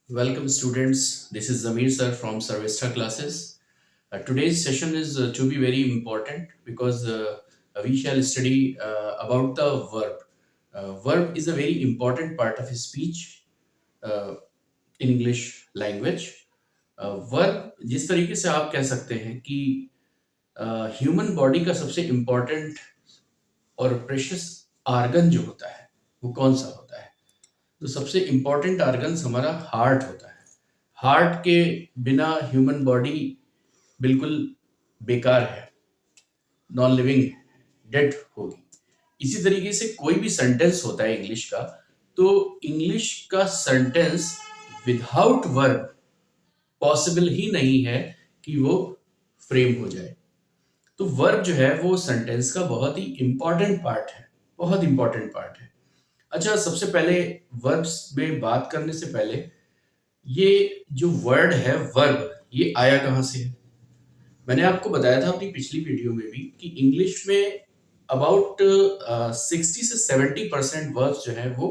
Welcome students, this is Zamir sir from Sarvesta classes. Today's session is to be very important because we shall study about the verb. Verb is a very important part of speech uh, in English language. Verb जिस तरीके से आप कह सकते हैं कि human body का सबसे इम्पोर्टेंट और प्रेशियस आर्गन जो होता है वो कौन सा होता है। तो सबसे इम्पोर्टेंट आर्गन हमारा हार्ट होता है। हार्ट के बिना ह्यूमन बॉडी बिल्कुल बेकार है, नॉन लिविंग है, डेड होगी। इसी तरीके से कोई भी सेंटेंस होता है इंग्लिश का, तो इंग्लिश का सेंटेंस विदाउट वर्ब पॉसिबल ही नहीं है कि वो फ्रेम हो जाए। तो वर्ब जो है वो सेंटेंस का बहुत ही इंपॉर्टेंट पार्ट है, बहुत इंपॉर्टेंट पार्ट है। अच्छा, सबसे पहले वर्ब्स में बात करने से पहले ये जो वर्ड है वर्ब, ये आया कहाँ से है। मैंने आपको बताया था अपनी पिछली वीडियो में भी कि इंग्लिश में अबाउट 60 से 70% वर्ब्स जो है वो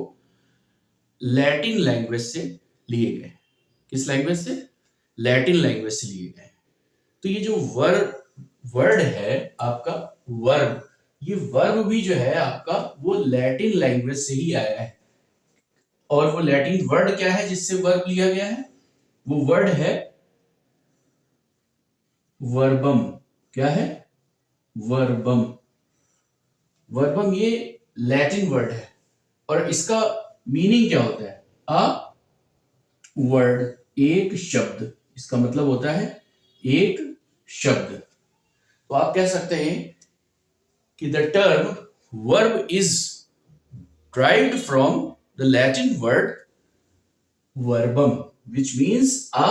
लैटिन लैंग्वेज से लिए गए। किस लैंग्वेज से? लैटिन लैंग्वेज से लिए गए। तो ये जो वर्ड है आपका वर्ब, ये वर्ब भी जो है आपका वो लैटिन लैंग्वेज से ही आया है। और वो लैटिन वर्ड क्या है जिससे वर्ब लिया गया है? वो वर्ड है वर्बम। क्या है? वर्बम। वर्बम ये लैटिन वर्ड है और इसका मीनिंग क्या होता है? अ वर्ड, एक शब्द। इसका मतलब होता है एक शब्द। तो आप कह सकते हैं कि the term verb is derived from the Latin word verbum, which means a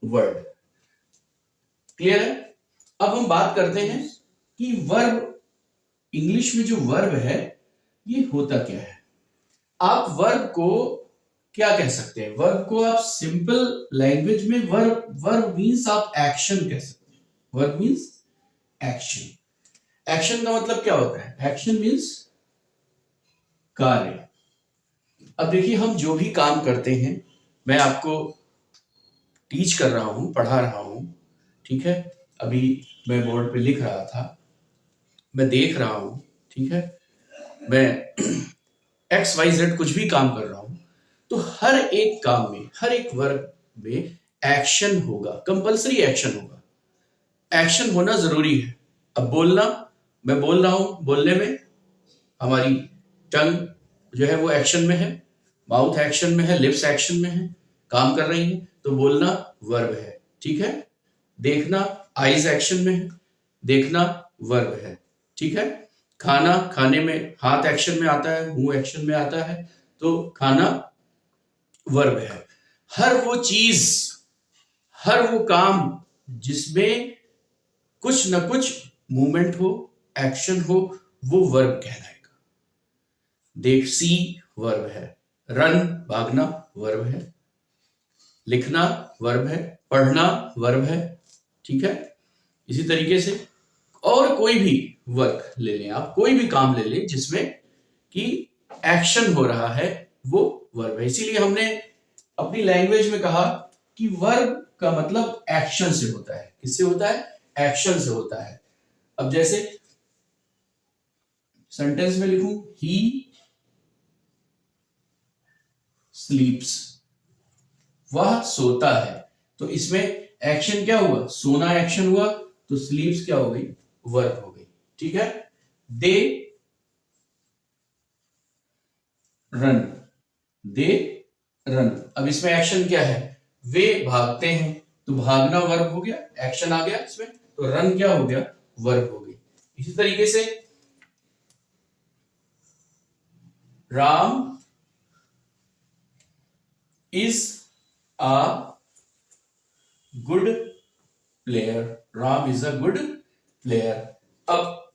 word. Clear है? अब हम बात करते हैं कि वर्ब, इंग्लिश में जो वर्ब है ये होता क्या है। आप वर्ब को क्या कह सकते हैं? वर्ब को आप सिंपल लैंग्वेज में वर्ब मीन्स आप एक्शन कह सकते हैं। Verb means action. एक्शन का मतलब क्या होता है? एक्शन मीन्स कार्य। अब देखिए, हम जो भी काम करते हैं, मैं आपको टीच कर रहा हूं, पढ़ा रहा हूं, ठीक है। अभी मैं बोर्ड पे लिख रहा था, मैं देख रहा हूं, ठीक है। मैं XYZ कुछ भी काम कर रहा हूं, तो हर एक काम में, हर एक वर्ब में एक्शन होगा, कंपल्सरी एक्शन होगा। एक्शन होना जरूरी है। अब बोलना, मैं बोल रहा हूं, बोलने में हमारी टंग जो है वो एक्शन में है, माउथ एक्शन में है, लिप्स एक्शन में है, काम कर रही है, तो बोलना वर्ब है, ठीक है। देखना आईज एक्शन में है, देखना वर्ब है, ठीक है। खाना, खाने में हाथ एक्शन में आता है, मुंह एक्शन में आता है, तो खाना वर्ब है। हर वो चीज, हर वो काम जिसमें कुछ ना कुछ मूवमेंट हो, एक्शन हो, वो वर्ब कहलाएगा। देख, सी वर्ब है, रन भागना वर्ब है, लिखना वर्ब है, पढ़ना वर्ब है, ठीक है। इसी तरीके से और कोई भी वर्क ले लें, आप कोई भी काम ले लें जिसमें कि एक्शन हो रहा है, वो वर्ब है। इसीलिए हमने अपनी लैंग्वेज में कहा कि वर्ब का मतलब एक्शन से होता है। किससे होता है? एक्शन से होता है। अब जैसे सेंटेंस में लिखूं, ही स्लीप्स, वह सोता है, तो इसमें एक्शन क्या हुआ? सोना एक्शन हुआ, तो स्लीप्स क्या हो गई? वर्ब हो गई, ठीक है। They run, they run. अब इसमें एक्शन क्या है? वे भागते हैं, तो भागना वर्ब हो गया, एक्शन आ गया इसमें, तो रन क्या हो गया? वर्ब हो गई। इसी तरीके से Ram is a good player, Ram is a good player. अब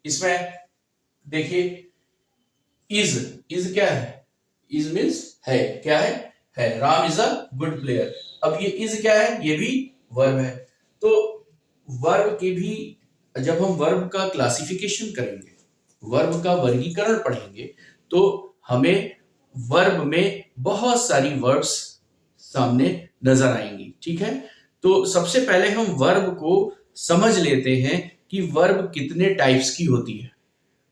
इसमें देखिए, इज क्या है? इज मीन्स है, क्या है? Ram is a good player. अब ये इज क्या है? ये भी वर्ब है। तो वर्ब के भी, जब हम वर्ब का क्लासिफिकेशन करेंगे, वर्ब का वर्गीकरण पढ़ेंगे, तो हमें वर्ब में बहुत सारी वर्ब्स सामने नजर आएंगी। ठीक है, तो सबसे पहले हम वर्ब को समझ लेते हैं कि वर्ब कितने टाइप्स की होती है,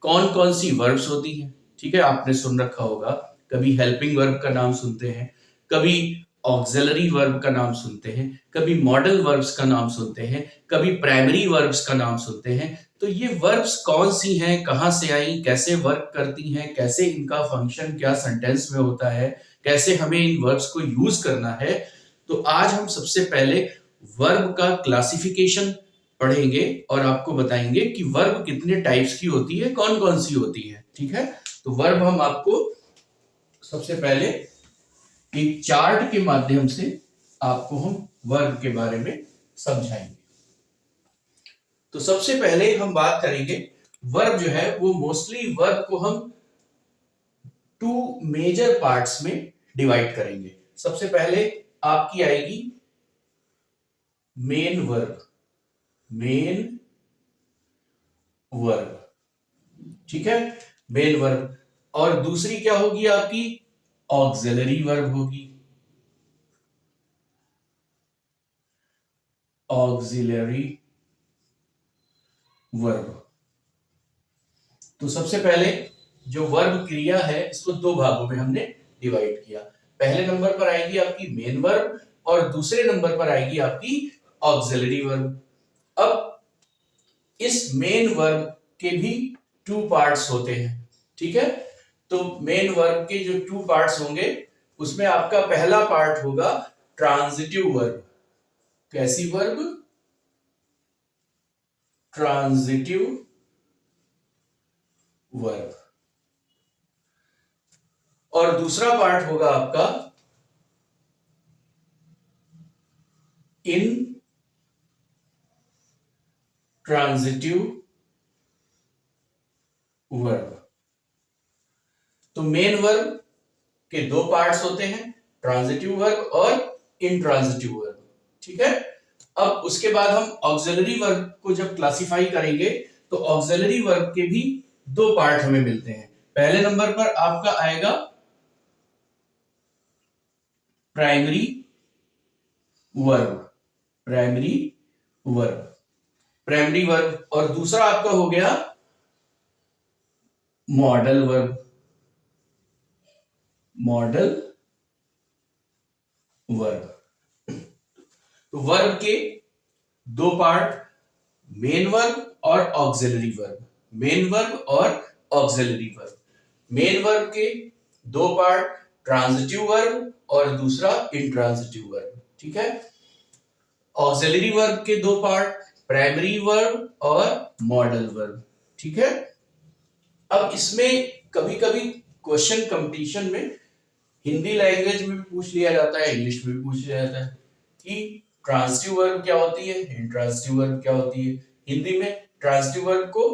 कौन कौन सी वर्ब्स होती हैं। ठीक है, आपने सुन रखा होगा, कभी हेल्पिंग वर्ब का नाम सुनते हैं, कभी ऑक्सिलरी वर्ब का नाम सुनते हैं, कभी मॉडल वर्ब्स का नाम सुनते हैं, कभी प्राइमरी वर्ब्स का नाम सुनते हैं। तो ये वर्ब्स कौन सी हैं, कहां से आई, कैसे वर्क करती हैं, कैसे इनका फंक्शन क्या सेंटेंस में होता है, कैसे हमें इन वर्ब्स को यूज करना है। तो आज हम सबसे पहले वर्ब का क्लासिफिकेशन पढ़ेंगे और आपको बताएंगे कि वर्ब कितने टाइप्स की होती है, कौन कौन सी होती है। ठीक है, तो वर्ब हम आपको सबसे पहले एक चार्ट के माध्यम से आपको हम वर्ब के बारे में समझाएंगे। तो सबसे पहले हम बात करेंगे, वर्ब जो है वो मोस्टली वर्ब को हम टू मेजर पार्ट्स में डिवाइड करेंगे। सबसे पहले आपकी आएगी मेन वर्ब, मेन वर्ब। ठीक है, मेन वर्ब। और दूसरी क्या होगी आपकी, ऑक्सिलरी वर्ब होगी, ऑक्सिलरी वर्ब। तो सबसे पहले जो वर्ब क्रिया है इसको दो भागों में हमने डिवाइड किया। पहले नंबर पर आएगी आपकी मेन वर्ब और दूसरे नंबर पर आएगी आपकी ऑक्सिलरी वर्ब। अब इस मेन वर्ब के भी टू पार्ट्स होते हैं। ठीक है, तो मेन वर्ब के जो टू पार्ट्स होंगे उसमें आपका पहला पार्ट होगा ट्रांजिटिव वर्ब। कैसी वर्ब, ट्रांजिटिव वर्ब। और दूसरा पार्ट होगा आपका इन ट्रांजिटिव वर्ब। तो मेन वर्ब के दो पार्ट्स होते हैं, ट्रांजिटिव वर्ब और इंट्रांजिटिव वर्ब। ठीक है, अब उसके बाद हम ऑक्सिलरी वर्ब को जब क्लासिफाई करेंगे तो ऑक्सिलरी वर्ब के भी दो पार्ट हमें मिलते हैं। पहले नंबर पर आपका आएगा primary verb, primary verb, primary verb. और दूसरा आपका हो गया मॉडल वर्ब, मॉडल वर्ब। तो वर्ब के दो पार्ट, मेन वर्ब और ऑक्सिलरी वर्ब, मेन वर्ब और ऑक्सिलरी वर्ब। मेन वर्ब के दो पार्ट, ट्रांजिटिव वर्ब और दूसरा इंट्रांजिटिव वर्ब। ठीक है, ऑक्सिलरी वर्ब के दो पार्ट, प्राइमरी वर्ब और मॉडल वर्ब। ठीक है, अब इसमें कभी कभी क्वेश्चन कंपटीशन में हिंदी लैंग्वेज में भी पूछ लिया जाता है, इंग्लिश में भी पूछ लिया जाता है कि ट्रांजिटिव वर्ब क्या होती है, इंट्रांजिटिव वर्ब क्या होती है। हिंदी में ट्रांजिटिव वर्ब को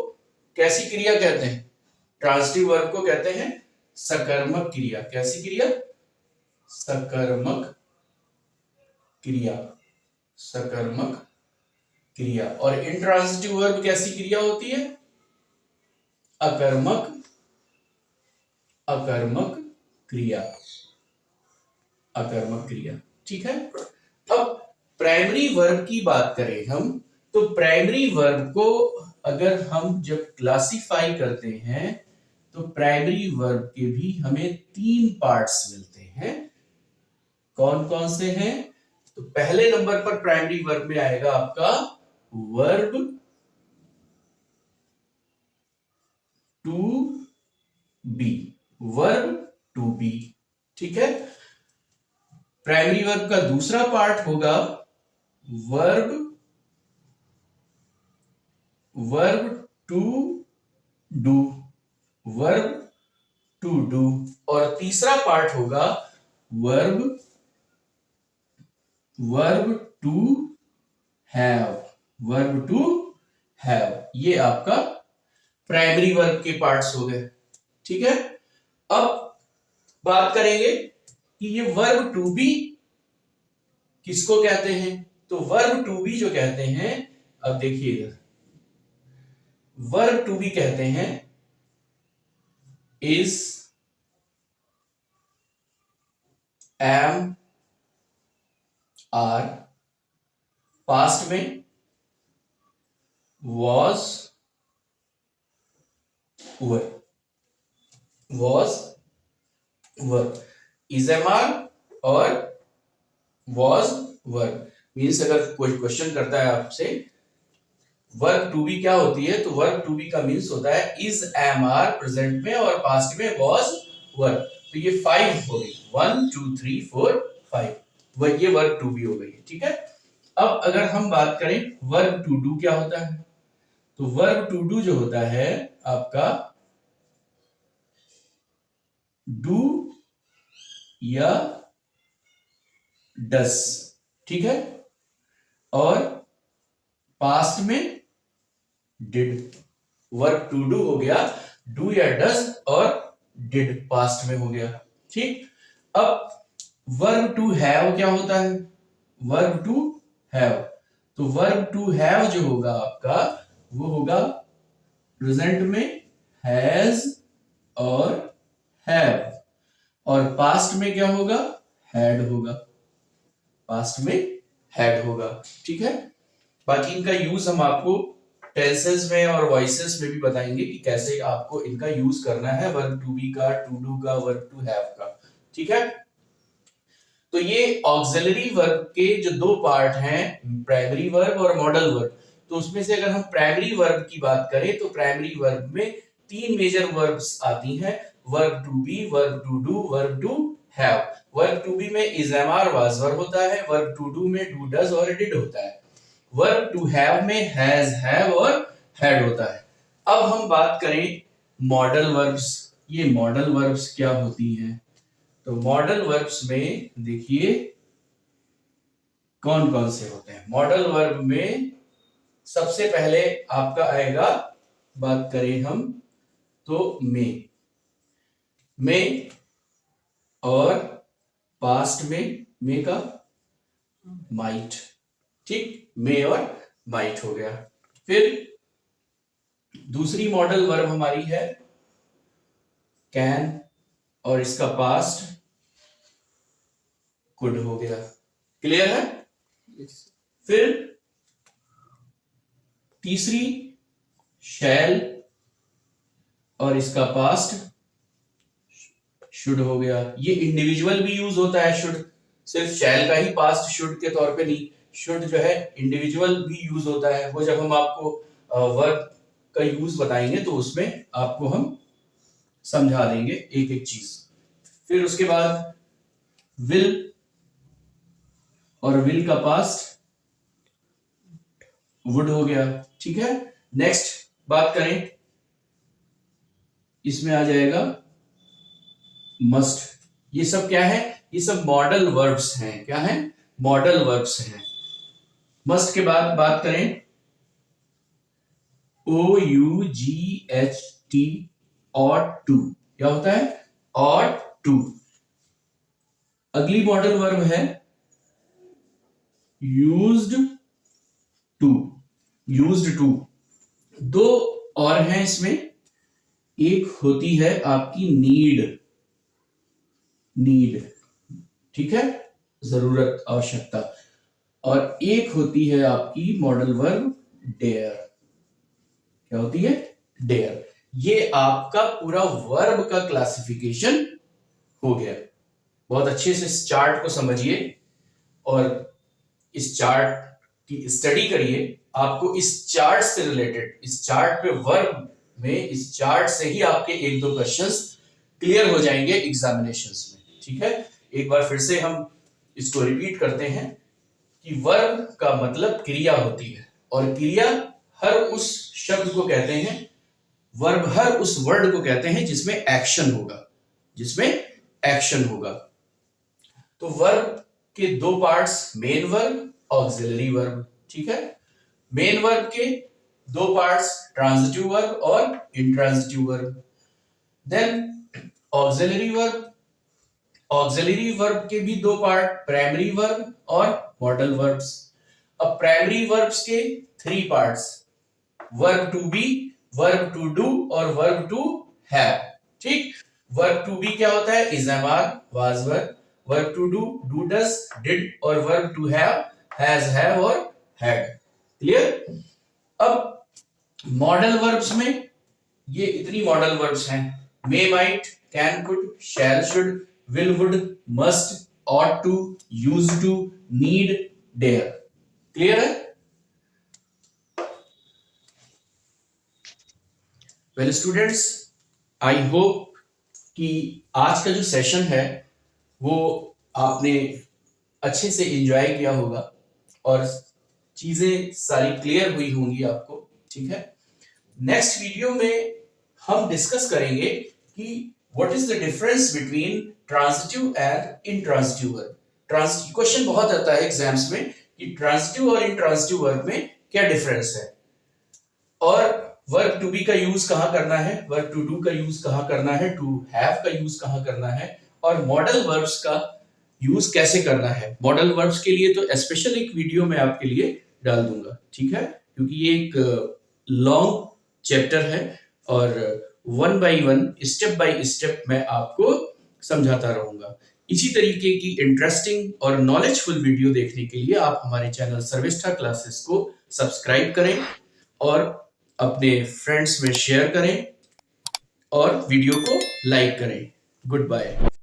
कैसी क्रिया कहते हैं, ट्रांजिटिव वर्ब को कहते हैं सकर्मक क्रिया। कैसी क्रिया, सकर्मक क्रिया, सकर्मक क्रिया। और इंट्रांजिटिव वर्ब कैसी क्रिया होती है, अकर्मक, अकर्मक क्रिया, अकर्मक क्रिया। ठीक है, अब प्राइमरी वर्ब की बात करें हम, तो प्राइमरी वर्ब को अगर हम जब क्लासिफाई करते हैं तो प्राइमरी वर्ब के भी हमें तीन पार्ट्स मिलते हैं। कौन कौन से हैं, तो पहले नंबर पर प्राइमरी वर्ब में आएगा आपका verb to be, verb to be. ठीक है, प्राइमरी वर्ब का दूसरा पार्ट होगा verb, verb to do, verb to do. और तीसरा पार्ट होगा verb, verb to have, verb to have. ये आपका प्राइमरी वर्ब के पार्ट्स हो गए। ठीक है, अब बात करेंगे कि ये वर्ब टू बी किसको कहते हैं। तो वर्ब टू बी जो कहते हैं, अब देखिएगा, वर्ब टू बी कहते हैं इज, एम, आर, पास्ट में was were, was were, is am are और वॉज वर। मीन्स अगर कोई क्वेश्चन करता है आपसे वर्ब टू बी क्या होती है, तो वर्ब टू बी का मीन्स होता है इज एम आर प्रेजेंट में और पास्ट में वॉज वर। तो ये 5 हो गई, 1 2 3 4 5, वह ये वर्ब टू बी हो गई। ठीक है, अब अगर हम बात करें वर्ब टू डू क्या होता है, तो वर्ब टू डू जो होता है आपका डू या डस। ठीक है, और पास्ट में डिड। वर्ब टू डू हो गया डू या डज और डिड पास्ट में हो गया। ठीक, अब वर्ब टू हैव क्या होता है, वर्ब टू हैव, तो वर्ब टू हैव जो होगा आपका वो होगा प्रेजेंट में हैज और हैव, और पास्ट में क्या होगा, हैड होगा, पास्ट में हैड होगा। ठीक है, बाकी इनका यूज हम आपको टेंसेस में और वॉइसेस में भी बताएंगे कि कैसे आपको इनका यूज करना है, वर्ब टू बी का, टू डू का, वर्ब टू हैव का। ठीक है, तो ये ऑक्सिलरी वर्ब के जो दो पार्ट हैं, प्राइमरी वर्ब और मॉडल वर्ब, तो उसमें से अगर हम प्राइमरी वर्ब की बात करें तो प्राइमरी वर्ब में 3 मेजर वर्ब्स आती हैं, verb to be, verb to do, verb to have. Verb to be में is am are was were होता है, वर्ब टू डू में डू डज और डिड होता है, वर्ब टू हैव में हैज हैव और हैड होता है। अब हम बात करें मॉडल वर्ब्स, ये मॉडल वर्ब्स क्या होती हैं, तो मॉडल वर्ब्स में देखिए कौन कौन से होते हैं। मॉडल वर्ब में सबसे पहले आपका आएगा, बात करें हम तो मे और पास्ट में मे का माइट। ठीक, मे और माइट हो गया। फिर दूसरी मॉडल वर्ब हमारी है कैन और इसका पास्ट कुड हो गया। क्लियर है? फिर तीसरी शैल और इसका पास्ट शुड हो गया। ये इंडिविजुअल भी यूज होता है शुड, सिर्फ शैल का ही पास्ट शुड के तौर पे नहीं, शुड जो है इंडिविजुअल भी यूज होता है। वो जब हम आपको वर्ब का यूज बताएंगे तो उसमें आपको हम समझा देंगे एक एक चीज। फिर उसके बाद विल और विल का पास्ट वुड हो गया। ठीक है, नेक्स्ट बात करें, इसमें आ जाएगा मस्ट। ये सब क्या है, ये सब मॉडल वर्ब्स हैं। क्या है? मॉडल वर्ब्स हैं। मस्ट के बाद बात करें OUGHT ought to, क्या होता है? ought to। अगली मॉडल वर्ब है used to, used to। दो और हैं इसमें, एक होती है आपकी नीड, नीड, ठीक है, जरूरत, आवश्यकता, और एक होती है आपकी मॉडल वर्ब डेयर। क्या होती है? डेयर। ये आपका पूरा वर्ब का क्लासिफिकेशन हो गया। बहुत अच्छे से इस चार्ट को समझिए और इस चार्ट की स्टडी करिए। आपको इस चार्ट से रिलेटेड, इस चार्ट पे वर्ब में, इस चार्ट से ही आपके एक दो क्वेश्चंस क्लियर हो जाएंगे एग्जामिनेशंस में। ठीक है, एक बार फिर से हम इसको रिपीट करते हैं कि वर्ब का मतलब क्रिया होती है, और क्रिया हर उस शब्द को कहते हैं, वर्ब हर उस वर्ड को कहते हैं जिसमें एक्शन होगा, जिसमें एक्शन होगा। तो वर्ब के दो parts, main verb, auxiliary verb. ठीक है, मेन वर्ब के दो पार्ट्स, ट्रांजिटिव वर्ब और intransitive verb. Then auxiliary verb, auxiliary verb के भी दो पार्ट, प्राइमरी वर्ब और मॉडल वर्ब्स। अब प्राइमरी वर्ब्स के 3 parts, verb to be, verb to do और वर्ब टू हैव। ठीक, वर्ब टू बी क्या होता है? Is am are, was were, verb to do does, did, और वर्ब टू हैव और हैड। क्लियर? अब मॉडल वर्ब्स में ये इतनी मॉडल वर्ब्स हैं, may, might, can, could, shall, should, will, would, must, ought to, used to, need, dare। Clear है? Well students, I hope कि आज का जो सेशन है वो आपने अच्छे से एंजॉय किया होगा और चीजें सारी क्लियर हुई होंगी आपको। ठीक है, नेक्स्ट वीडियो में हम डिस्कस करेंगे कि what is the difference between transitive and intransitive verb. Question बहुत आता है एग्जाम्स में कि ट्रांजिटिव और इंट्रांजिटिव वर्ब में क्या डिफरेंस है, और वर्ब टू बी का यूज कहां करना है, वर्ब टू डू का यूज कहां करना है, टू हैव का यूज कहां करना है, और मॉडल वर्ब्स का यूज कैसे करना है। मॉडल वर्ब्स के लिए तो स्पेशल एक वीडियो मैं आपके लिए डाल दूंगा। ठीक है, क्योंकि ये एक लॉन्ग चैप्टर है और one by one, step by step मैं आपको समझाता रहूंगा। इसी तरीके की इंटरेस्टिंग और नॉलेजफुल वीडियो देखने के लिए आप हमारे चैनल सर्विष्ठा क्लासेस को सब्सक्राइब करें और अपने फ्रेंड्स में शेयर करें और वीडियो को लाइक करें। Good bye.